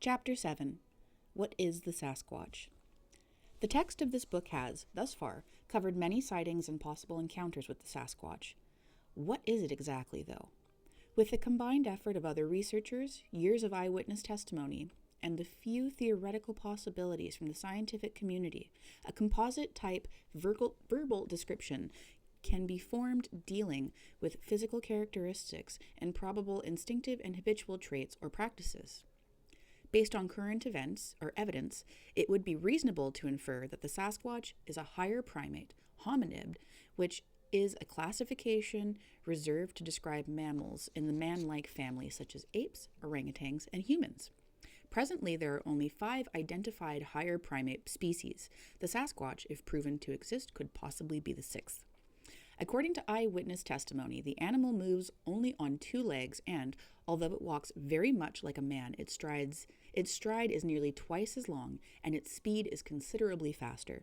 Chapter 7. What is the Sasquatch? The text of this book has, thus far, covered many sightings and possible encounters with the Sasquatch. What is it exactly, though? With the combined effort of other researchers, years of eyewitness testimony, and the few theoretical possibilities from the scientific community, a composite-type verbal description can be formed dealing with physical characteristics and probable instinctive and habitual traits or practices. Based on current events or evidence, it would be reasonable to infer that the Sasquatch is a higher primate, hominid, which is a classification reserved to describe mammals in the man-like family such as apes, orangutans, and humans. Presently, there are only 5 identified higher primate species. The Sasquatch, if proven to exist, could possibly be the 6th. According to eyewitness testimony, the animal moves only on 2 legs and, although it walks very much like a man, its stride is nearly twice as long and its speed is considerably faster.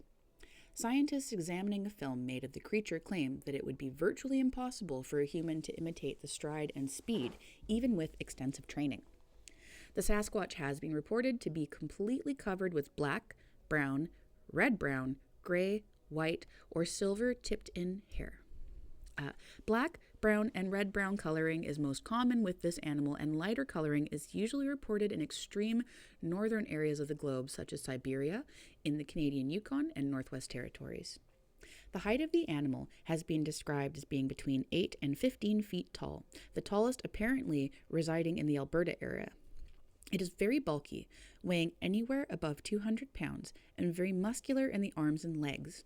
Scientists examining a film made of the creature claim that it would be virtually impossible for a human to imitate the stride and speed, even with extensive training. The Sasquatch has been reported to be completely covered with black, brown, red-brown, gray, white, or silver tipped-in hair. Black, brown, and red-brown coloring is most common with this animal, and lighter coloring is usually reported in extreme northern areas of the globe, such as Siberia, in the Canadian Yukon, and Northwest Territories. The height of the animal has been described as being between 8 and 15 feet tall, the tallest apparently residing in the Alberta area. It is very bulky, weighing anywhere above 200 pounds, and very muscular in the arms and legs.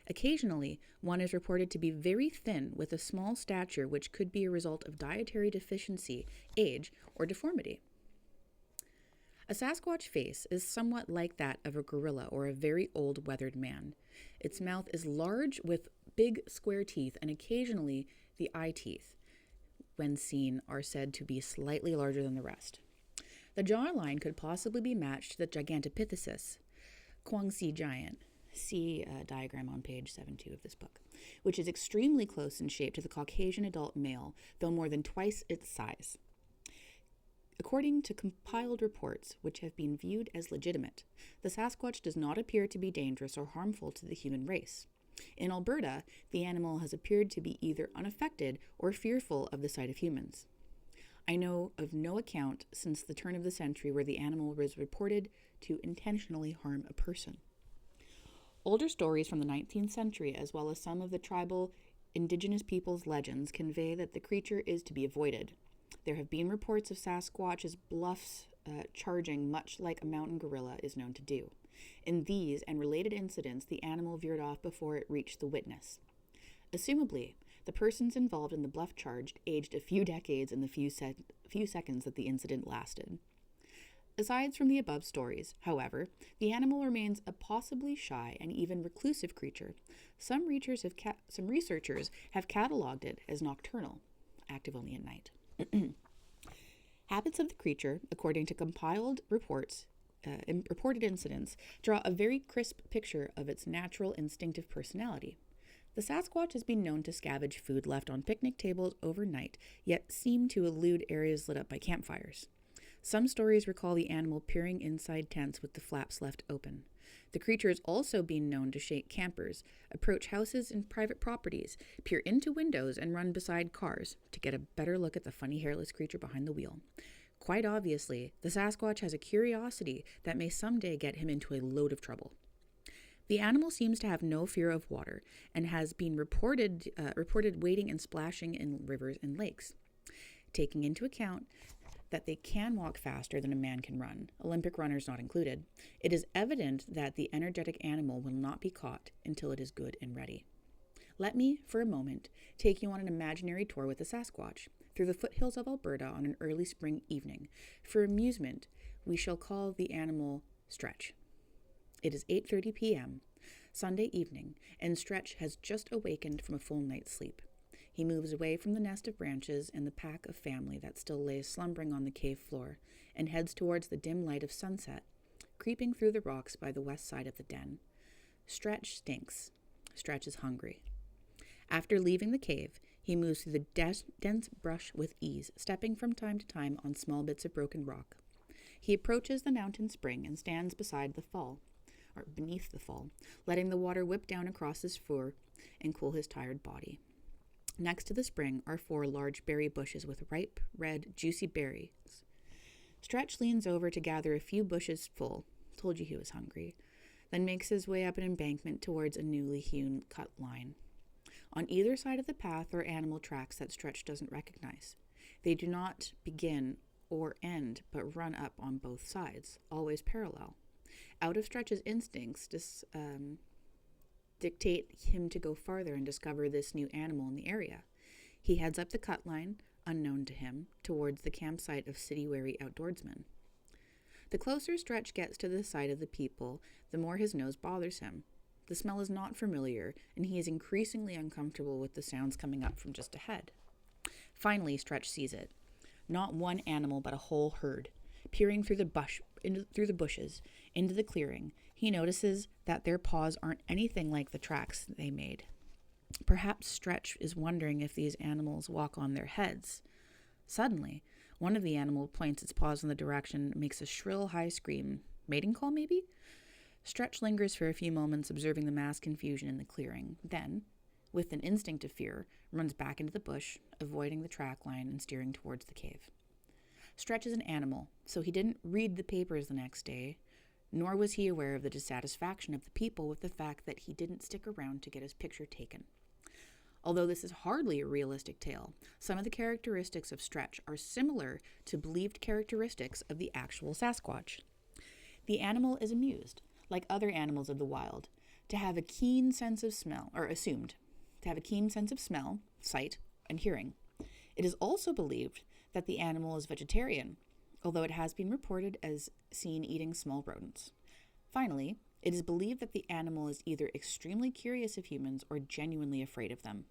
Occasionally, one is reported to be very thin with a small stature, which could be a result of dietary deficiency, age, or deformity. A Sasquatch face is somewhat like that of a gorilla or a very old weathered man. Its mouth is large with big square teeth, and occasionally the eye teeth, when seen, are said to be slightly larger than the rest. The jawline could possibly be matched to the Gigantopithecus, Guangxi giant. See a diagram on page 72 of this book, which is extremely close in shape to the Caucasian adult male, though more than twice its size. According to compiled reports, which have been viewed as legitimate, the Sasquatch does not appear to be dangerous or harmful to the human race. In Alberta, the animal has appeared to be either unaffected or fearful of the sight of humans. I know of no account since the turn of the century where the animal was reported to intentionally harm a person. Older stories from the 19th century, as well as some of the tribal indigenous peoples' legends, convey that the creature is to be avoided. There have been reports of Sasquatch's bluffs charging much like a mountain gorilla is known to do. In these and related incidents, the animal veered off before it reached the witness. Assumably, the persons involved in the bluff charge aged a few decades in the few seconds that the incident lasted. Aside from the above stories, however, the animal remains a possibly shy and even reclusive creature. Some researchers have cataloged it as nocturnal, active only at night. Habits of the creature, according to compiled reports and reported incidents, draw a very crisp picture of its natural instinctive personality. The Sasquatch has been known to scavenge food left on picnic tables overnight, yet seem to elude areas lit up by campfires. Some stories recall the animal peering inside tents with the flaps left open. The creature has also been known to shake campers, approach houses and private properties, peer into windows, and run beside cars to get a better look at the funny hairless creature behind the wheel. Quite obviously, the Sasquatch has a curiosity that may someday get him into a load of trouble. The animal seems to have no fear of water and has been reported wading and splashing in rivers and lakes. Taking into account that they can walk faster than a man can run, Olympic runners not included, it is evident that the energetic animal will not be caught until it is good and ready. Let me, for a moment, take you on an imaginary tour with the Sasquatch through the foothills of Alberta on an early spring evening. For amusement, we shall call the animal Stretch. It is 8:30 p.m., Sunday evening, and Stretch has just awakened from a full night's sleep. He moves away from the nest of branches and the pack of family that still lays slumbering on the cave floor and heads towards the dim light of sunset, creeping through the rocks by the west side of the den. Stretch stinks. Stretch is hungry. After leaving the cave, he moves through the dense brush with ease, stepping from time to time on small bits of broken rock. He approaches the mountain spring and stands beneath the fall, letting the water whip down across his fur and cool his tired body. Next to the spring are 4 large berry bushes with ripe, red, juicy berries. Stretch leans over to gather a few bushes full. Told you he was hungry. Then makes his way up an embankment towards a newly hewn cut line. On either side of the path are animal tracks that Stretch doesn't recognize. They do not begin or end, but run up on both sides, always parallel. Out of Stretch's instincts, dictate him to go farther and discover this new animal in the area. He heads up the cut line, unknown to him, towards the campsite of city-weary outdoorsmen. The closer Stretch gets to the sight of the people, the more his nose bothers him. The smell is not familiar, and he is increasingly uncomfortable with the sounds coming up from just ahead. Finally, Stretch sees it. Not one animal, but a whole herd. Peering through the bushes, into the clearing, he notices that their paws aren't anything like the tracks they made. Perhaps Stretch is wondering if these animals walk on their heads. Suddenly, one of the animals points its paws in the direction and makes a shrill, high scream. Mating call, maybe? Stretch lingers for a few moments, observing the mass confusion in the clearing. Then, with an instinct of fear, runs back into the bush, avoiding the track line and steering towards the cave. Stretch is an animal, so he didn't read the papers the next day, nor was he aware of the dissatisfaction of the people with the fact that he didn't stick around to get his picture taken. Although this is hardly a realistic tale, some of the characteristics of Stretch are similar to believed characteristics of the actual Sasquatch. The animal is amused, like other animals of the wild, to have a keen sense of smell, or assumed to have a keen sense of smell, sight, and hearing. It is also believed that the animal is vegetarian, although it has been reported as seen eating small rodents. Finally, it is believed that the animal is either extremely curious of humans or genuinely afraid of them.